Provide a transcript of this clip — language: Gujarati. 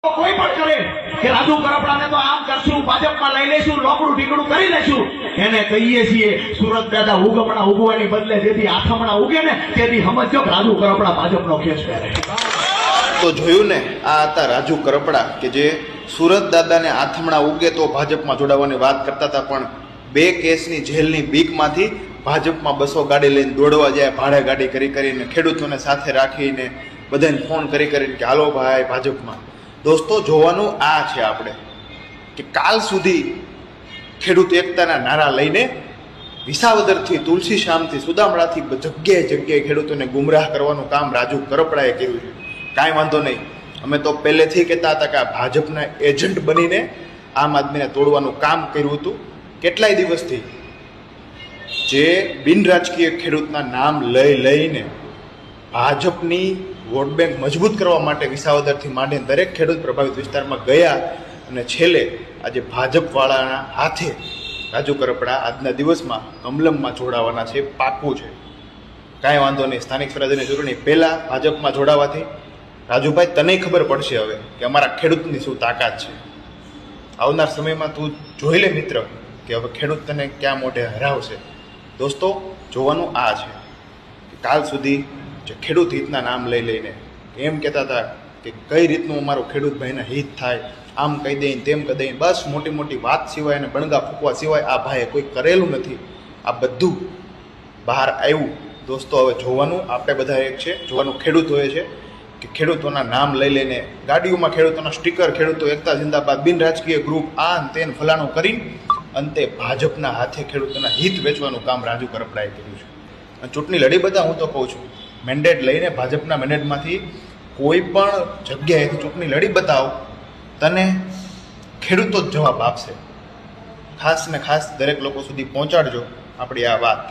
કોઈ પણ કરે કે રાજુ કરપડાને તો આમ કરશું, ભાજપમાં લઈ લેશું, લોકડું ઢીકડું કરી લેશું, એને કહીએ છીએ સુરત દાદા ઉગમણા ઉગવાની બદલે જેથી આથમણા ઉગે ને તેથી સમજો કે રાજુ કરપડા ભાજપનો કેસ કરે. તો જોયું ને, આ હતા રાજુ કરપડા કે જે સુરત દાદાને આથમણા ઉગે તો ભાજપમાં જોડાવાની વાત કરતા હતા, પણ 2 કેસની જેલની બીકમાંથી ભાજપમાં 200 ગાડી લઈને દોડવા જાય, ભાડે ગાડી કરીને ખેડૂતોને સાથે રાખીને બધાને ફોન કરીને કે હાલો ભાઈ ભાજપમાં. દોસ્તો, જોવાનું આ છે આપણે કે કાલ સુધી ખેડૂત એકતાના નારા લઈને વિસાવદરથી, તુલસીશ્યામથી, સુદામડાથી જગ્યાએ ખેડૂતોને ગુમરાહ કરવાનું કામ રાજુ કરપડાએ કર્યું છે. કાંઈ વાંધો નહીં, અમે તો પહેલેથી કહેતા હતા કે આ ભાજપના એજન્ટ બનીને આમ આદમીને તોડવાનું કામ કર્યું હતું. કેટલાય દિવસથી જે બિનરાજકીય ખેડૂતના નામ લઈને ભાજપની વોટ બેંક મજબૂત કરવા માટે વિસાવદરથી માંડીને દરેક ખેડૂત પ્રભાવિત વિસ્તારમાં ગયા અને છેલ્લે આજે ભાજપવાળાના હાથે રાજુ કરપડા આજના દિવસમાં કમલમમાં જોડાવાના છે. પાકું છે, કાંઈ વાંધો નહીં. સ્થાનિક સ્વરાજ્યની ચૂંટણી પહેલાં ભાજપમાં જોડાવાથી રાજુભાઈ તને ખબર પડશે હવે કે અમારા ખેડૂતની શું તાકાત છે. આવનાર સમયમાં તું જોઈ લે મિત્ર કે હવે ખેડૂત તને ક્યાં મોઢે હરાવશે. દોસ્તો, જોવાનું આ છે કે કાલ સુધી જે ખેડૂત હિતના નામ લઈને એમ કહેતા હતા કે કઈ રીતનું અમારું ખેડૂત ભાઈના હિત થાય, આમ કહી દઈને તેમ કહી દઈને, બસ મોટી મોટી વાત સિવાય અને બણગા ફૂંકવા સિવાય આ ભાઈએ કોઈ કરેલું નથી. આ બધું બહાર આવ્યું. દોસ્તો, હવે જોવાનું આપણે બધા એક છે, જોવાનું ખેડૂત હોય છે કે ખેડૂતોના નામ લઈને ગાડીઓમાં ખેડૂતોના સ્ટીકર, ખેડૂતો એકતા જિંદાબાદ, બિન રાજકીય ગ્રુપ, આ તેન ફલાણું કરી અંતે ભાજપના હાથે ખેડૂતોના હિત વેચવાનું કામ રાજુ કરપડાએ કર્યું છે. અને ચૂંટણી લડી બધા, હું તો કહું છું, મેન્ડેટ લઈને ભાજપના મેન્ડેટમાંથી કોઈ પણ જગ્યાએથી ચૂંટણી લડી બતાવ, તને ખેડૂતો જ જવાબ આપશે. ખાસ ને ખાસ દરેક લોકો સુધી પહોંચાડજો આપણી આ વાત.